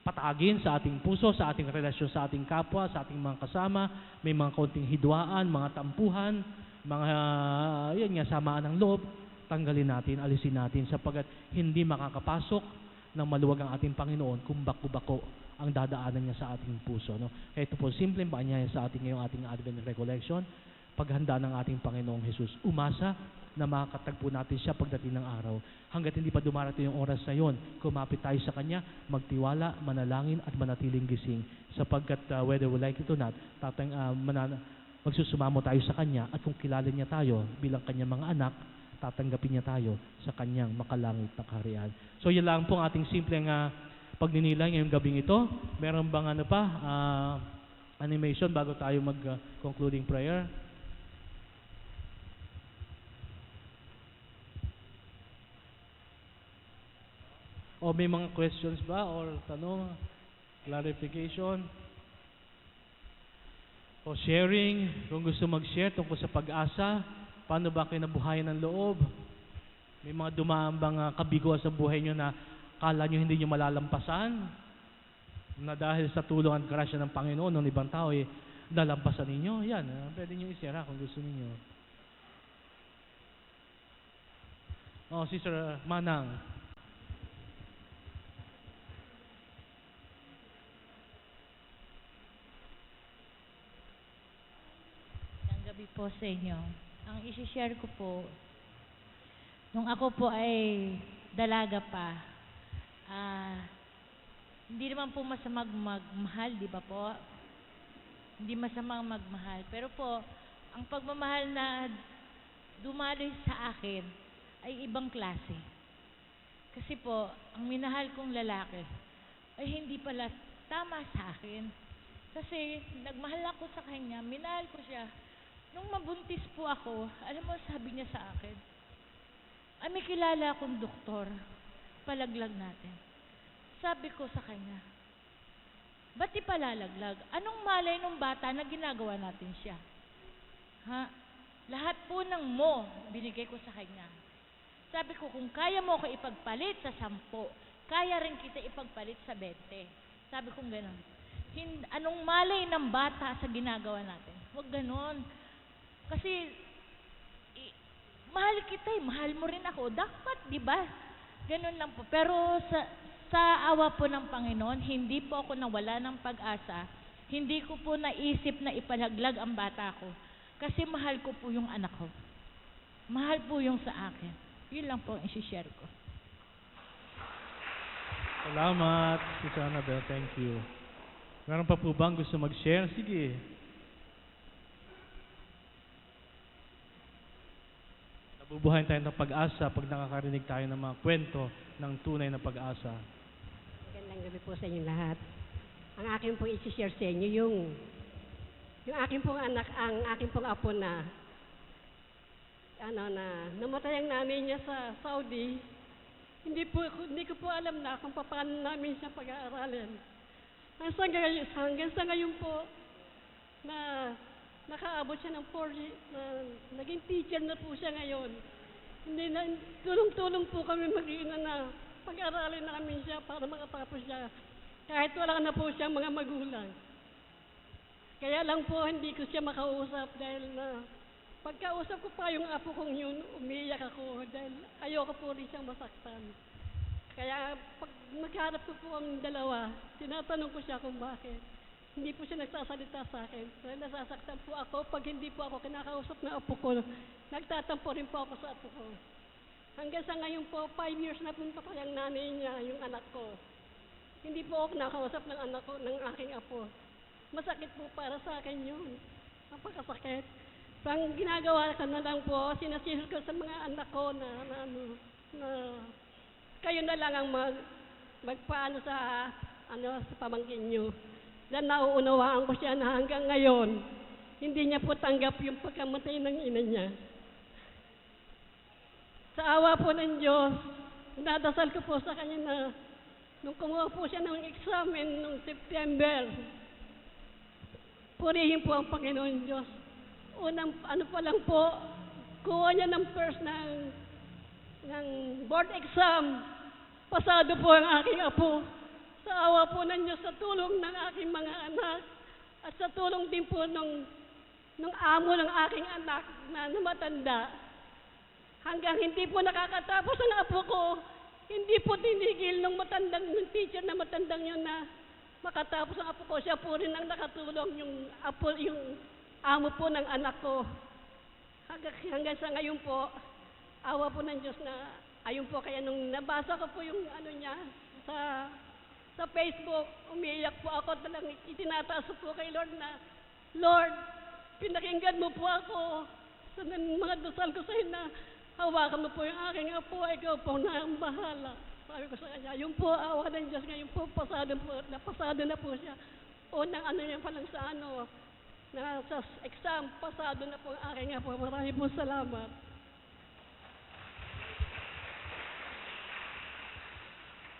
patagin sa ating puso, sa ating relasyon sa ating kapwa, sa ating mga kasama, may mga kaunting hidwaan, mga tampuhan, mga samaan ng loob, tanggalin natin, alisin natin, sapagkat hindi makakapasok ng maluwag ang ating Panginoon kung bako-bako ang dadaanan niya sa ating puso. Kaya ito po, simpleng paanyaya sa ating ngayong ating Advent Recollection, paghanda ng ating Panginoong Jesus. Umasa na makakatagpo natin siya pagdating ng araw. Hanggat hindi pa dumarating yung oras na yon, kumapit tayo sa Kanya, magtiwala, manalangin, at manatiling gising. Sapagkat whether we like it or not, magsusumamo tayo sa Kanya, at kung kilala niya tayo bilang Kanyang mga anak, tatanggapin niya tayo sa Kanyang makalangit na kaharian. So yan lang po ang ating simpleng pagninilay ngayong gabing ito. Meron bang animation bago tayo mag-concluding prayer? O may mga questions ba or tanong, clarification, o sharing, kung gusto mag-share tungkol sa pag-asa, paano ba kayo nabuhayan ng loob? May mga dumaambang kabiguan sa buhay nyo na kala nyo hindi nyo malalampasan, na dahil sa tulong at grasya ng Panginoon ng ibang tao, nalampasan ninyo. Yan, pwede nyo i-share kung gusto ninyo. Sister Manang. Gabi po sa inyo. Ang isi-share ko po, nung ako po ay dalaga pa. Hindi naman po masama magmahal, di ba po? Hindi masamang magmahal. Pero po, ang pagmamahal na dumaloy sa akin ay ibang klase. Kasi po, ang minahal kong lalaki ay hindi pala tama sa akin. Kasi nagmahal ako sa kanya, minahal ko siya. Nung mabuntis po ako, alam mo sabi niya sa akin, ay may kilala akong doktor, palaglag natin. Sabi ko sa kanya, ba't ipalalaglag? Anong malay nung bata na ginagawa natin siya? Ha? Lahat po ng mo, binigay ko sa kanya. Sabi ko, kung kaya mo ko ipagpalit sa 10, kaya rin kita ipagpalit sa 20. Sabi ko gano'n. Anong malay ng bata sa ginagawa natin? Huwag gano'n. Kasi, mahal kita mahal mo rin ako. Dapat, di ba? Ganun lang po. Pero sa awa po ng Panginoon, hindi po ako nawala ng pag-asa. Hindi ko po naisip na ipalaglag ang bata ko. Kasi mahal ko po yung anak ko. Mahal po yung sa akin. Yun lang po ang isi-share ko. Salamat, Sister Annabel. Thank you. Meron pa po bang gusto mag-share? Sige. Nabubuhayan tayo ng pag-asa pag nakakarinig tayo ng mga kwento ng tunay na pag-asa. Magandang gabi po sa inyo lahat. Ang akin pong isi-share sa inyo, yung aking pong anak, ang aking pong apo na namatay ang nanay niya sa Saudi. Hindi ko po alam na kung paano namin siya pag-aaralin. Hanggang sa ngayon po na nakaabot siya ng 4 na naging teacher na po siya ngayon. Hindi na, tulong-tulong po kami mag-iina na pag-aralin namin siya para makatapos siya. Kahit wala na po siya mga magulang. Kaya lang po hindi ko siya makausap dahil na pagkausap ko pa yung apo kong yun, umiiyak ako dahil ayoko po rin siyang masaktan. Kaya pag nagharap ko po ang dalawa, tinatanong ko siya kung bakit. Hindi po siya nagsasalita sa akin. Dahil nasasaktan po ako pag hindi po ako kinakausap ng apo ko. Nagtatampo rin po ako sa apo ko. Hanggang sa ngayon po, 5 years na po patay ang nanay niya, yung anak ko. Hindi po ako nakausap ng anak ko, ng aking apo. Masakit po para sa akin yun. Napakasakit. So, ang ginagawa ko na lang po, sinasihil ko sa mga anak ko na kayo na lang ang magpaano sa pamangkin nyo. Dahil nauunawaan ko siya na hanggang ngayon, hindi niya po tanggap yung pagkamatay ng ina niya. Sa awa po ng Diyos, nadasal ko po sa kanya na nung kumuha po siya ng examen noong September, purihin po ang Panginoon Diyos. Unang pa lang po, kuha niya ng first ng board exam. Pasado po ang aking apo. Sa awa po ng Diyos, sa tulong ng aking mga anak, at sa tulong din po nung amo ng aking anak na matanda, hanggang hindi po nakakatapos ang apo ko, hindi po tinigil ng teacher na matandang yun na makatapos ang apo ko. Siya po rin ang nakatulong yung amo po ng anak ko. Hanggang sa ngayon po, awa po ng Diyos na, ayun po, kaya nung nabasa ko po yung niya sa Facebook, umiiyak po ako, talagang itinataas po kay Lord na, Lord, pinakinggan mo po ako sa mga dasal ko sa'yo na hawakan mo po yung aking apo, ikaw po na ang bahala. Sabi ko sa kanya, yung po, awa ng Diyos ngayon po, pasado na po siya. Unang niya pa lang sa na sa exam, pasado na po ang aking apo. Marami po salamat.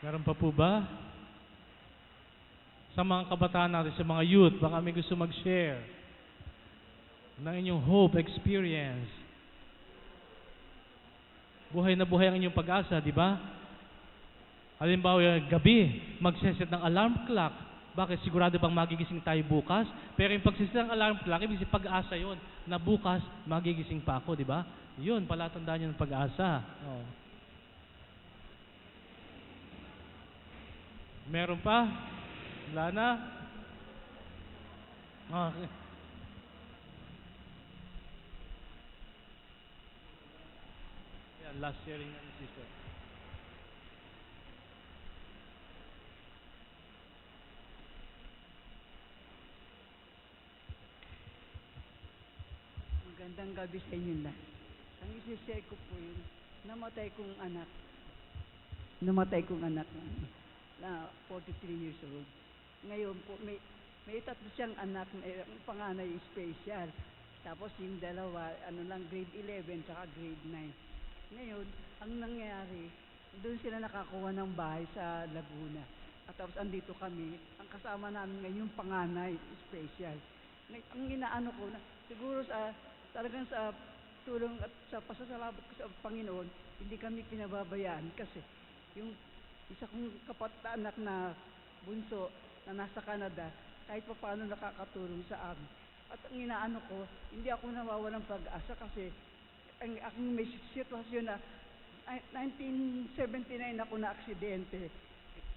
Meron pa po ba? Sa mga kabataan natin, sa mga youth, baka may gusto mag-share ng inyong hope, experience. Buhay na buhay ang inyong pag-asa, di ba? Halimbawa, gabi, magseset ng alarm clock. Bakit? Sigurado bang magigising tayo bukas? Pero yung pagseset ng alarm clock, ibig sabihin pag-asa yun, na bukas, magigising pa ako, di ba? Yun, palatandaan yun ng pag-asa. Oh. Meron pa? Wala na? Okay. Yan, last sharing na ni sister. Magandang gabi sa inyo lahat. Ang isi-share ko po yun, namatay kong anak na 43 years old. Ngayon po, may tatlo siyang anak, ang panganay special. Tapos yung dalawa, grade 11 saka grade 9. Ngayon, ang nangyari, doon sila nakakuha ng bahay sa Laguna. At tapos andito kami, ang kasama namin ngayon yung panganay special. Ang inaano ko, siguro talagang sa tulong at sa pasasalamat ko sa Panginoon, hindi kami pinababayaan kasi yung isa kong anak na bunso na nasa Canada, kahit pa paano nakakatulong sa amin. At ang inaano ko, hindi ako nawawalang pag-asa kasi ang aking may sitwasyon na 1979 ako na aksidente.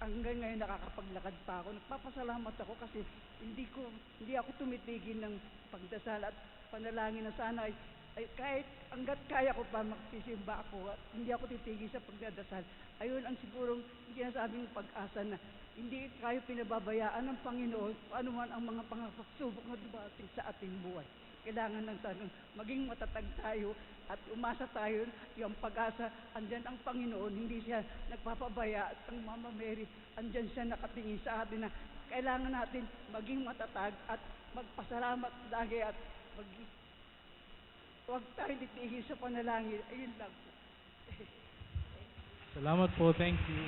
Hanggang ngayon nakakapaglakad pa ako. Nagpapasalamat ako kasi hindi ako tumitigil ng pagdasal at panalangin na sana ay kahit hanggat kaya ko pa magsisimba ako at hindi ako titigil sa pagdadasal. Ayun ang sigurong sinasabing pag-asa na hindi kayo pinababayaan ng Panginoon kung ano man ang mga pagsubok na dumating sa ating buhay. Kailangan ng tanong, maging matatag tayo at umasa tayo, yung pag-asa, andyan ang Panginoon, hindi siya nagpapabaya. At ang Mama Mary, andyan siya nakatingin sa atin na kailangan natin maging matatag at magpasalamat lagi at huwag tayo titigil sa panalangin. Ayun lang po. Salamat po, thank you.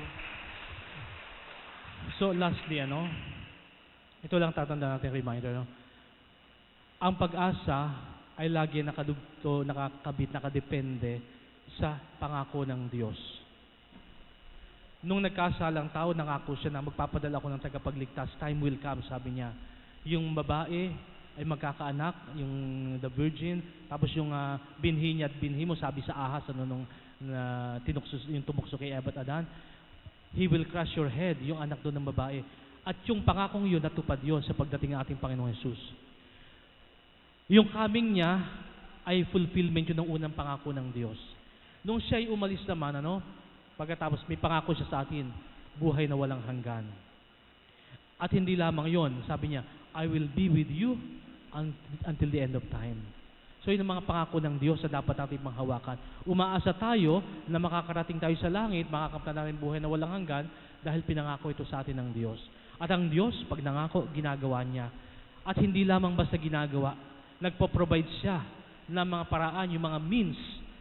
So lastly, ito lang tatanda natin reminder, ang pag-asa ay lagi nakadugto, nakakabit, nakadepende sa pangako ng Diyos. Nung nagkasalang tao, nangako siya na magpapadala ako ng tagapagligtas, time will come, sabi niya. Yung babae ay magkakaanak, yung the virgin, tapos yung binhi niya at binhi mo, sabi sa ahas, nung yung tumukso kay Eva at Adan, he will crush your head, yung anak doon ng babae. At yung pangakong yun, natupad yun sa pagdating ng ating Panginoong Jesus. Yung coming niya ay fulfillment yun ng unang pangako ng Diyos. Nung siya ay umalis naman, pagkatapos may pangako siya sa atin, buhay na walang hanggan. At hindi lamang yon, sabi niya, I will be with you until the end of time. So yun ang mga pangako ng Diyos na dapat natin manghawakan. Umaasa tayo na makakarating tayo sa langit, makakamtan natin buhay na walang hanggan dahil pinangako ito sa atin ng Diyos. At ang Diyos, pag nangako, ginagawa niya. At hindi lamang basta ginagawa, nagpo-provide siya ng mga paraan, yung mga means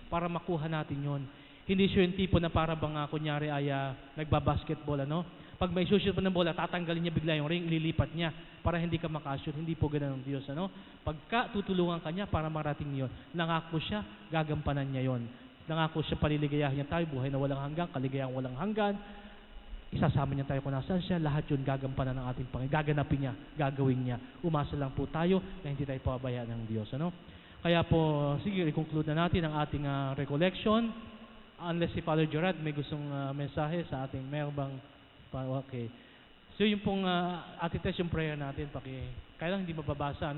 para makuha natin yon. Hindi siya yung tipo na para bang kunyari ay nagbabasketball, Pag may shoot pa ng bola, tatanggalin niya bigla yung ring, ililipat niya para hindi ka makashoot. Hindi po ganun ang Diyos, Pagka tutulungan ka niya para marating yon, nangako siya, gagampanan niya yon. Nangako siya, paliligayahin niya tayo, buhay na walang hanggan, kaligayang walang hanggan. Isasama niya tayo kung nasaan siya, lahat yun gagampanan ng ating Panginoon. Gaganapin niya, gagawin niya. Umasa lang po tayo na hindi tayo pababayaan ng Diyos, Kaya po, sige, i-conclude na natin ang ating recollection. Unless si Father Gerard may gustong mensahe sa ating meron. Okay. So yung pong attitest yung prayer natin, kaya lang hindi mababasa,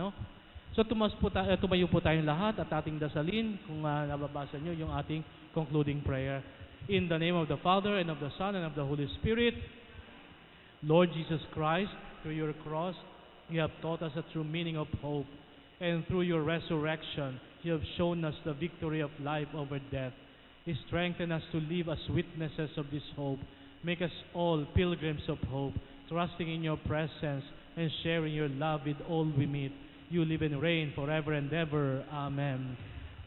So tumayo po tayong lahat at ating dasalin kung nababasa nyo yung ating concluding prayer. In the name of the Father, and of the Son, and of the Holy Spirit, Lord Jesus Christ, through your cross, you have taught us the true meaning of hope. And through your resurrection, you have shown us the victory of life over death. Strengthen us to live as witnesses of this hope. Make us all pilgrims of hope, trusting in your presence and sharing your love with all we meet. You live and reign forever and ever. Amen.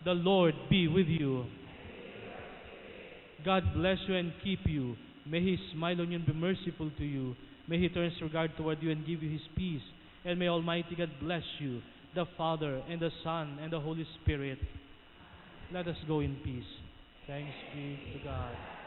The Lord be with you. God bless you and keep you. May He smile on you and be merciful to you. May He turn His regard toward you and give you His peace. And may Almighty God bless you, the Father and the Son and the Holy Spirit. Let us go in peace. Thanks be to God.